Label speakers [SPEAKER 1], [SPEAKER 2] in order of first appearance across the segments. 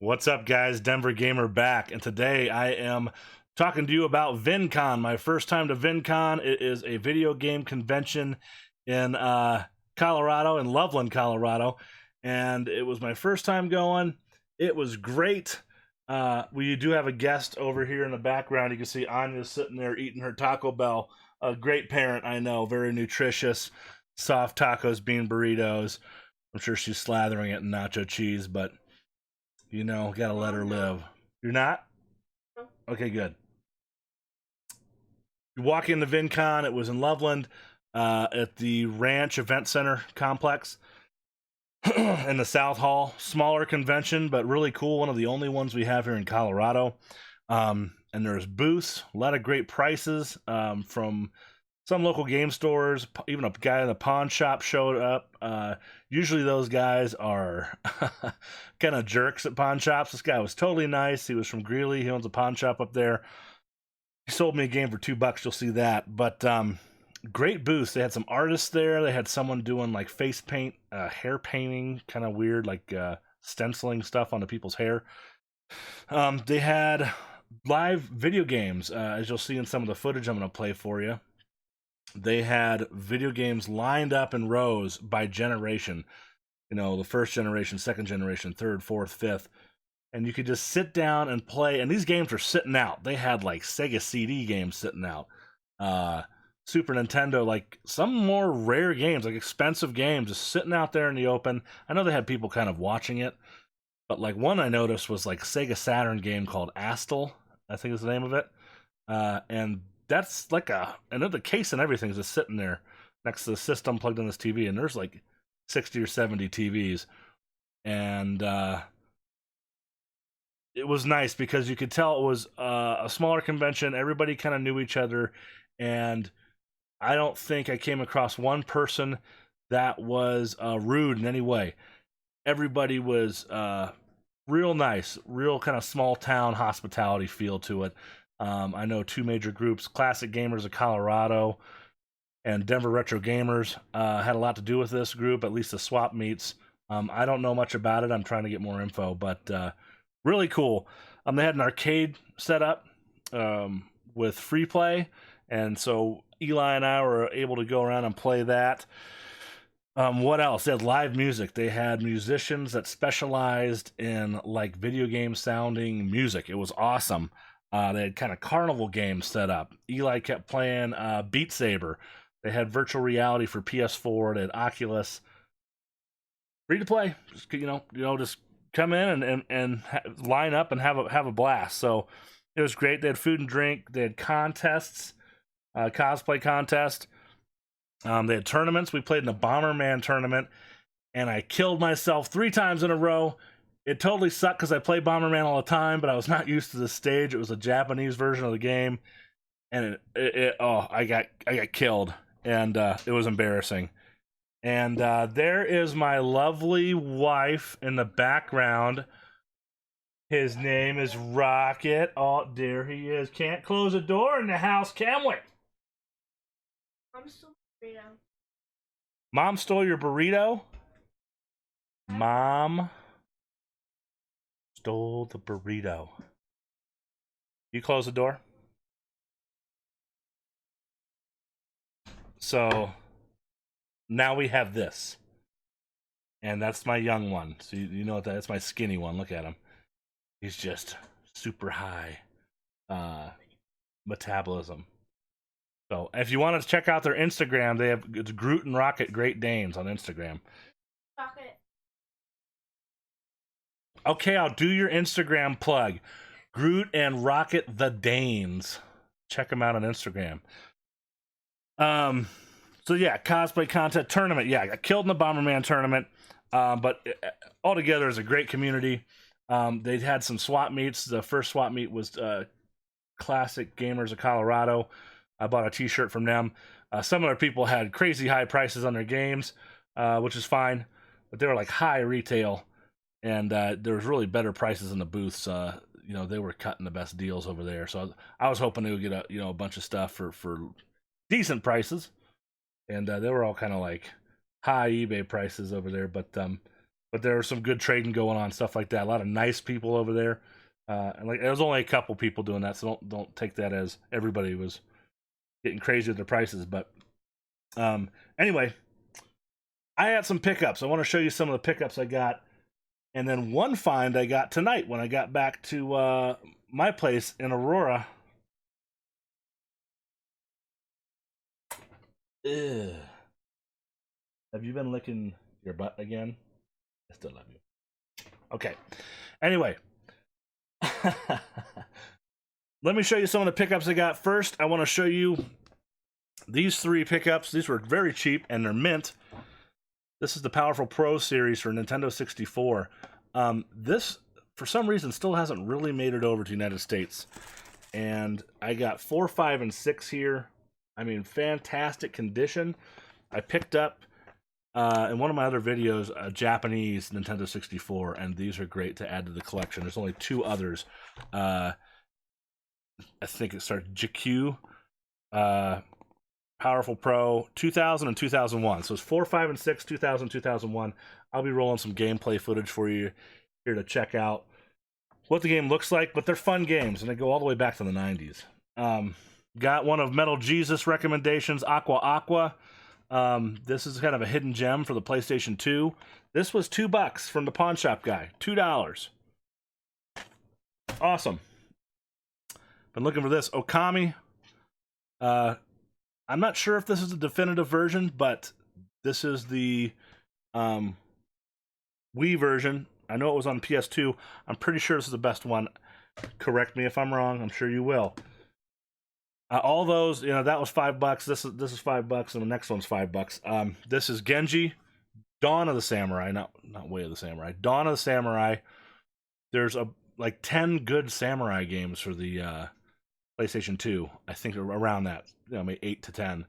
[SPEAKER 1] What's up, guys? Denver Gamer back, and today I am talking to you about VidCon. My first time to VidCon. It is a video game convention in Colorado, in Loveland, Colorado, and it was my first time going. It was great. We do have a guest over here in the background. You can see Anya's sitting there eating her Taco Bell. A great parent, I know, very nutritious, soft tacos, bean burritos. I'm sure she's slathering it in nacho cheese, but you know, gotta let her live. You're not? Okay, good. You walk into VidCon. It was in Loveland, at the Ranch Event Center complex in the South Hall. Smaller convention, but really cool. One of the only ones we have here in Colorado. And there's booths, a lot of great prices from some local game stores. Even a guy in the pawn shop showed up. Usually those guys are kind of jerks at pawn shops. This guy was totally nice. He was from Greeley. He owns a pawn shop up there. He sold me a game for $2. You'll see that. But great booths. They had some artists there. They had someone doing like face paint, hair painting, kind of weird, like stenciling stuff onto people's hair. They had live video games, as you'll see in some of the footage I'm going to play for you. They had video games lined up in rows by generation. You know, the first generation, second generation, third, fourth, fifth. And you could just sit down and play. And these games were sitting out. They had like Sega CD games sitting out. Super Nintendo, like some more rare games, like expensive games, just sitting out there in the open. I know they had people kind of watching it. But like one I noticed was like Sega Saturn game called Astal, I think is the name of it. And that's like and then the case and everything is just sitting there next to the system plugged in this TV, and there's like 60 or 70 TVs. And it was nice because you could tell it was a smaller convention. Everybody kind of knew each other, and I don't think I came across one person that was rude in any way. Everybody was real nice, real kind of small town hospitality feel to it. I know two major groups, Classic Gamers of Colorado and Denver Retro Gamers, had a lot to do with this group, at least the swap meets. I don't know much about it. I'm trying to get more info, but really cool. They had an arcade set up with free play, and so Eli and I were able to go around and play that. What else? They had live music. They had musicians that specialized in like video game sounding music. It was awesome. They had kind of carnival games set up. Eli kept playing Beat Saber. They had virtual reality for PS4. They had Oculus. Free to play. Just just come in and line up and have a blast. So it was great. They had food and drink. They had contests, cosplay contest. They had tournaments. We played in the Bomberman tournament, and I killed myself 3 times in a row. It totally sucked because I play Bomberman all the time, but I was not used to the stage. It was a Japanese version of the game, and I got killed, and it was embarrassing. And there is my lovely wife in the background. His name is Rocket. Oh, there he is. Can't close a door in the house, can we?
[SPEAKER 2] I'm still burrito.
[SPEAKER 1] Mom stole your burrito? Mom stole the burrito. You close the door? So now we have this. And that's my young one. So you know what that's my skinny one. Look at him. He's just super high metabolism. So if you want to check out their Instagram, it's Groot and Rocket Great Danes on Instagram.
[SPEAKER 2] Rocket.
[SPEAKER 1] Okay, I'll do your Instagram plug. Groot and Rocket the Danes. Check them out on Instagram. So yeah, cosplay contest tournament. Yeah, I got killed in the Bomberman tournament. But altogether, it's a great community. They had some swap meets. The first swap meet was Classic Gamers of Colorado. I bought a t-shirt from them. Some other people had crazy high prices on their games, which is fine. But they were like high retail. And there was really better prices in the booths. They were cutting the best deals over there. So I was hoping to get a bunch of stuff for decent prices. And they were all kind of like high eBay prices over there. But but there was some good trading going on, stuff like that. A lot of nice people over there. And like there was only a couple people doing that, so don't take that as everybody was getting crazy with their prices. But anyway, I had some pickups. I want to show you some of the pickups I got, and then one find I got tonight when I got back to my place in Aurora. Ugh. Have you been licking your butt again? I still love you. Okay. Anyway. Let me show you some of the pickups I got. First, I want to show you these 3 pickups. These were very cheap, and they're mint. This is the Powerful Pro series for Nintendo 64. This, for some reason, still hasn't really made it over to the United States. And I got 4, 5, and 6 here. I mean, fantastic condition. I picked up, in one of my other videos, a Japanese Nintendo 64, and these are great to add to the collection. There's only 2 others. I think it starts GQ, Powerful Pro, 2000 and 2001. So it's 4, 5, and 6, 2000, 2001. I'll be rolling some gameplay footage for you here to check out what the game looks like, but they're fun games, and they go all the way back to the 90s. Got one of Metal Jesus recommendations, Aqua Aqua. This is kind of a hidden gem for the PlayStation 2. This was $2 from the pawn shop guy. $2. Awesome. Been looking for this. Okami. I'm not sure if this is the definitive version, but this is the Wii version. I know it was on PS2. I'm pretty sure this is the best one. Correct me if I'm wrong. I'm sure you will. All those, you know, that was $5. This is $5, and the next one's $5. This is Genji, Dawn of the Samurai, not Way of the Samurai. Dawn of the Samurai. There's like 10 good samurai games for the PlayStation 2. I think around that, you know, maybe 8 to 10.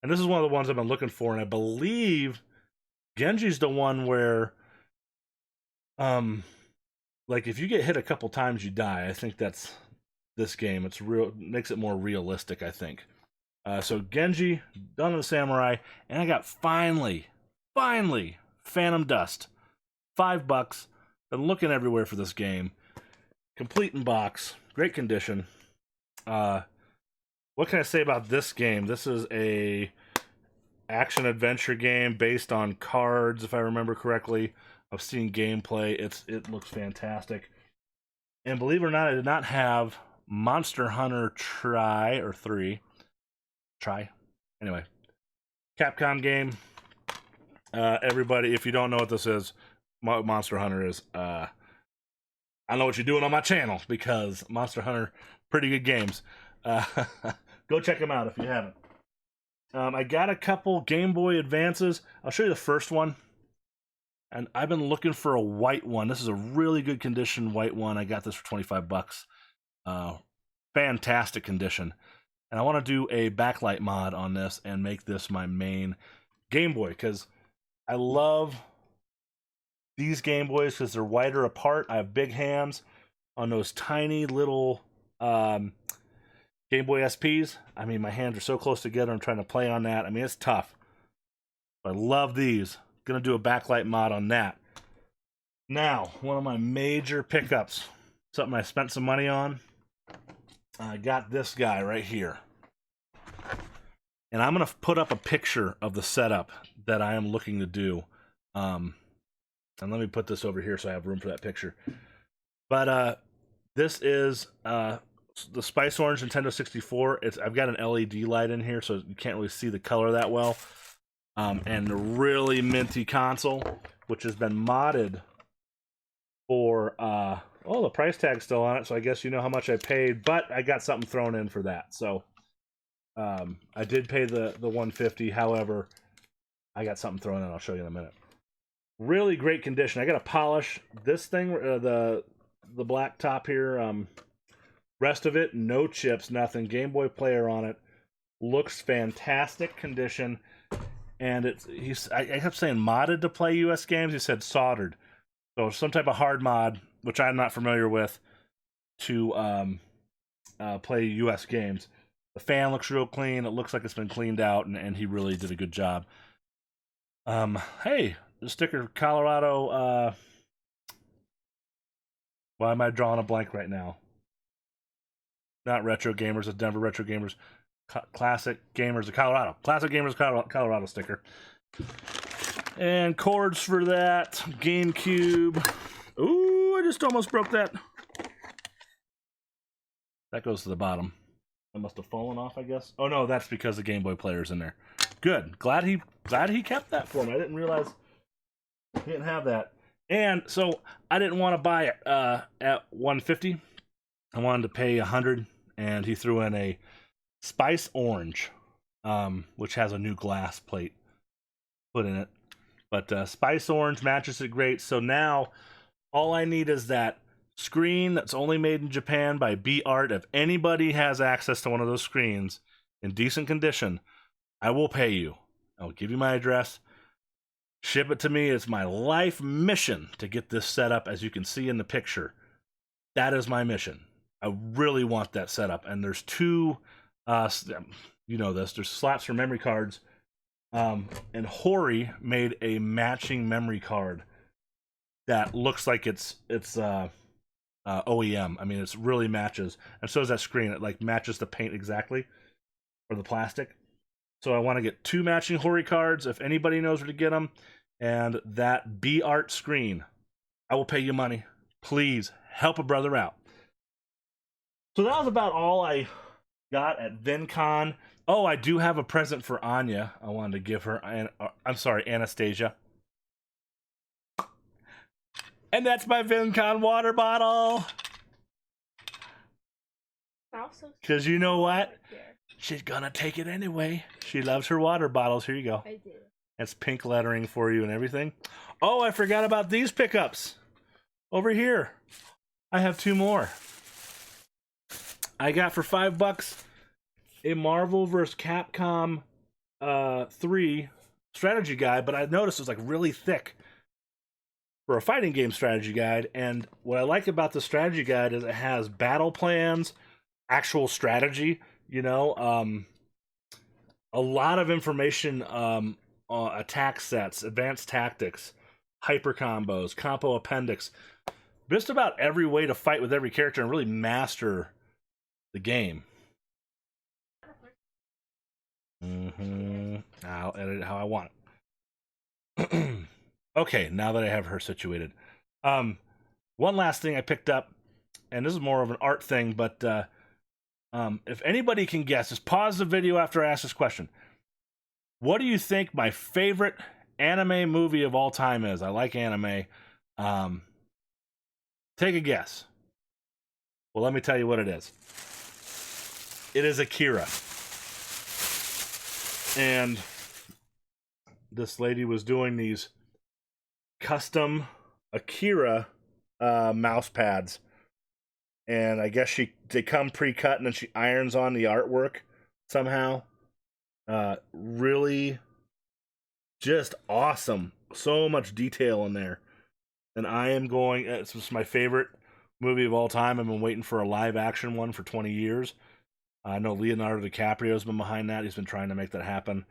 [SPEAKER 1] And this is one of the ones I've been looking for, and I believe Genji's the one where, like if you get hit a couple times, you die. I think that's this game. It's real, makes it more realistic, I think. So Genji, Dawn of the Samurai, and I got finally, Phantom Dust, $5. Been looking everywhere for this game. Complete in box, great condition. What can I say about this game? This is a action adventure game based on cards, if I remember correctly. I've seen gameplay. It looks fantastic. And believe it or not, I did not have Monster Hunter Try. Anyway, Capcom game. Everybody, if you don't know what this is, what Monster Hunter is, I know what you're doing on my channel, because Monster Hunter, pretty good games. Go check them out if you haven't. I got a couple Game Boy Advances. I'll show you the first one. And I've been looking for a white one. This is a really good condition white one. I got this for $25. Fantastic condition. And I want to do a backlight mod on this and make this my main Game Boy, because I love these Game Boys because they're wider apart. I have big hands on those tiny little Game Boy SPs. I mean, my hands are so close together. I'm trying to play on that. I mean, it's tough. But I love these. Gonna do a backlight mod on that. Now, one of my major pickups, something I spent some money on. I got this guy right here. And I'm gonna put up a picture of the setup that I am looking to do. And let me put this over here so I have room for that picture. But this is the Spice Orange Nintendo 64. I've got an LED light in here, so you can't really see the color that well. And the really minty console, which has been modded for, oh, the price tag's still on it, so I guess you know how much I paid, but I got something thrown in for that. So I did pay the $150. However, I got something thrown in. I'll show you in a minute. Really great condition. I got to polish this thing, the black top here. Rest of it, no chips, nothing. Game Boy player on it. Looks fantastic condition. And I kept saying modded to play US games. He said soldered. So some type of hard mod, which I'm not familiar with, to play US games. The fan looks real clean. It looks like it's been cleaned out, and he really did a good job. Hey, sticker, Colorado. Why am I drawing a blank right now? Not Retro Gamers, it's Denver Retro Gamers. Classic Gamers of Colorado. Classic Gamers Colorado sticker. And cords for that. GameCube. Ooh, I just almost broke that. That goes to the bottom. That must have fallen off, I guess. Oh no, that's because the Game Boy player's in there. Good. Glad he kept that for me. I didn't realize he didn't have that. And so I didn't want to buy it at $150. I wanted to pay $100, and he threw in a Spice Orange, which has a new glass plate put in it. But Spice Orange matches it great. So now all I need is that screen that's only made in Japan by B Art. If anybody has access to one of those screens in decent condition, I will pay you. I'll give you my address. Ship it to me. It's my life mission to get this set up, as you can see in the picture. That is my mission. I really want that set up. And there's two, you know this, there's slots for memory cards. And Hori made a matching memory card that looks like it's OEM. I mean, it really matches. And so does that screen. It like matches the paint exactly, or the plastic. So I want to get two matching Hori cards, if anybody knows where to get them, and that B Art screen. I will pay you money. Please help a brother out. So that was about all I got at VidCon. Oh, I do have a present for Anya. I wanted to give her, I'm sorry, Anastasia. And that's my VidCon water bottle. Because you know what? She's gonna take it anyway. She loves her water bottles. Here you go.
[SPEAKER 2] I do.
[SPEAKER 1] That's pink lettering for you and everything. Oh, I forgot about these pickups. Over here. I have two more. I got for $5 a Marvel vs. Capcom 3 strategy guide, but I noticed it was like really thick for a fighting game strategy guide. And what I like about the strategy guide is it has battle plans, actual strategy, you know, a lot of information on attack sets, advanced tactics, hyper combos, combo appendix, just about every way to fight with every character and really master the game. I'll edit it how I want it. Okay, now that I have her situated. One last thing I picked up, and this is more of an art thing, but if anybody can guess, just pause the video after I ask this question. What do you think my favorite anime movie of all time is? I like anime. Take a guess. Well, let me tell you what it is. It is Akira. And this lady was doing these custom Akira mouse pads. And I guess they come pre-cut and then she irons on the artwork somehow. Really just awesome. So much detail in there. And I am going, it's just my favorite movie of all time. I've been waiting for a live action one for 20 years. I know Leonardo DiCaprio's been behind that. He's been trying to make that happen.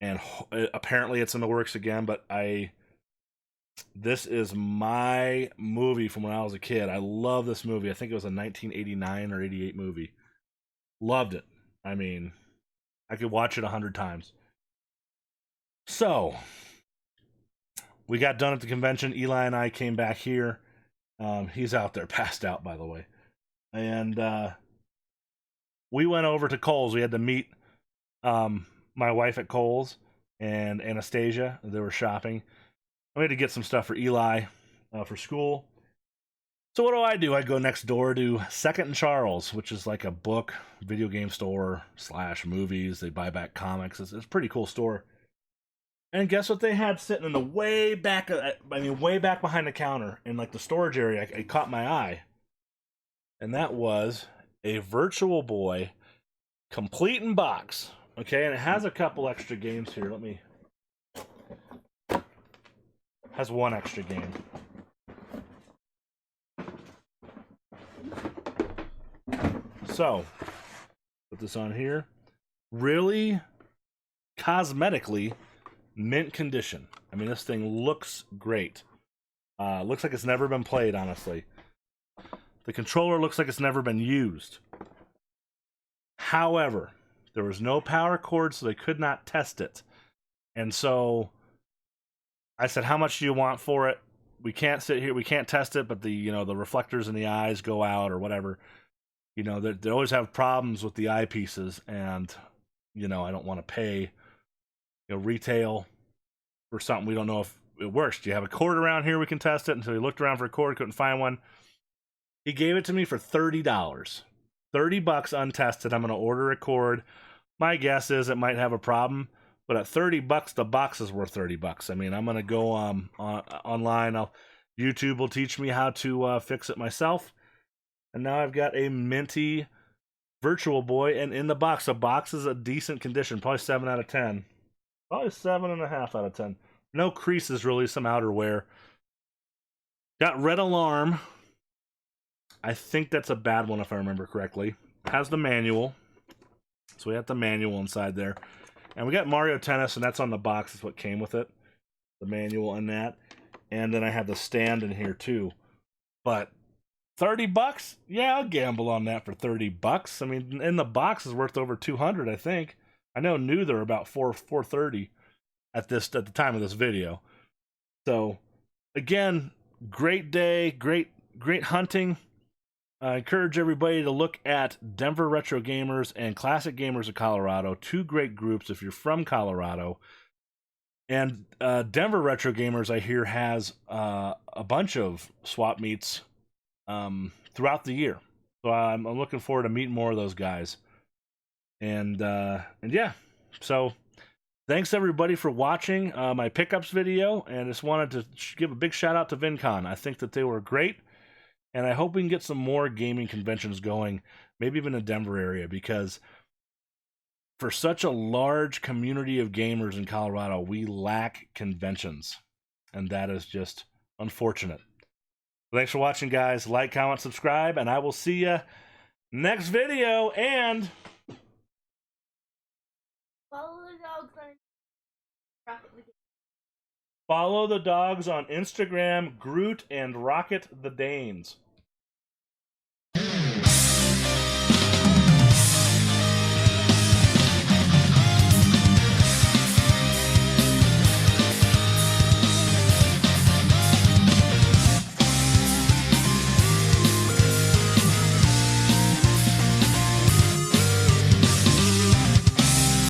[SPEAKER 1] And apparently it's in the works again, but this is my movie from when I was a kid. I love this movie. I think it was a 1989 or 88 movie. Loved it. I mean, I could watch it 100 times. So, we got done at the convention. Eli and I came back here. He's out there, passed out, by the way. And we went over to Kohl's. We had to meet my wife at Kohl's and Anastasia. They were shopping. We had to get some stuff for Eli for school. So what do? I go next door to Second and Charles, which is like a book, video game store / movies. They buy back comics. It's a pretty cool store. And guess what they had sitting in the way back, way back behind the counter in like the storage area. It caught my eye. And that was a Virtual Boy complete in box. Okay, and it has a couple extra games here. Has one extra game. So, put this on here. Really, cosmetically, mint condition. I mean, this thing looks great. Looks like it's never been played, honestly. The controller looks like it's never been used. However, there was no power cord, so they could not test it. And so I said, how much do you want for it? We can't sit here, we can't test it, but the reflectors in the eyes go out or whatever. They always have problems with the eyepieces, and I don't want to pay retail for something we don't know if it works. Do you have a cord around here we can test it? And so he looked around for a cord, couldn't find one. He gave it to me for $30. $30 untested. I'm going to order a cord. My guess is it might have a problem, but at $30, the box is worth $30. I mean, I'm going to go online. YouTube will teach me how to fix it myself. And now I've got a minty Virtual Boy, and in the box is a decent condition, probably 7 out of 10. Probably 7.5 out of 10. No creases, really, some outer wear. Got red alarm. I think that's a bad one if I remember correctly. Has the manual. So we have the manual inside there. And we got Mario Tennis, and that's on the box. That's what came with it. The manual and that. And then I have the stand in here too. But $30? Yeah, I'll gamble on that for $30. I mean, in the box is worth over $200, I think. I know new they're about $430 at the time of this video. So again, great day, great hunting. I encourage everybody to look at Denver Retro Gamers and Classic Gamers of Colorado, two great groups if you're from Colorado. And Denver Retro Gamers, I hear, has a bunch of swap meets throughout the year. So I'm looking forward to meeting more of those guys. And yeah, so thanks everybody for watching my pickups video, and just wanted to give a big shout out to VidCon. I think that they were great. And I hope we can get some more gaming conventions going, maybe even in the Denver area, because for such a large community of gamers in Colorado, we lack conventions. And that is just unfortunate. Thanks for watching, guys. Like, comment, subscribe, and I will see you next video. And
[SPEAKER 2] Follow the dogs on Rocket the Game.
[SPEAKER 1] follow the dogs on Instagram, Groot and Rocket the Danes.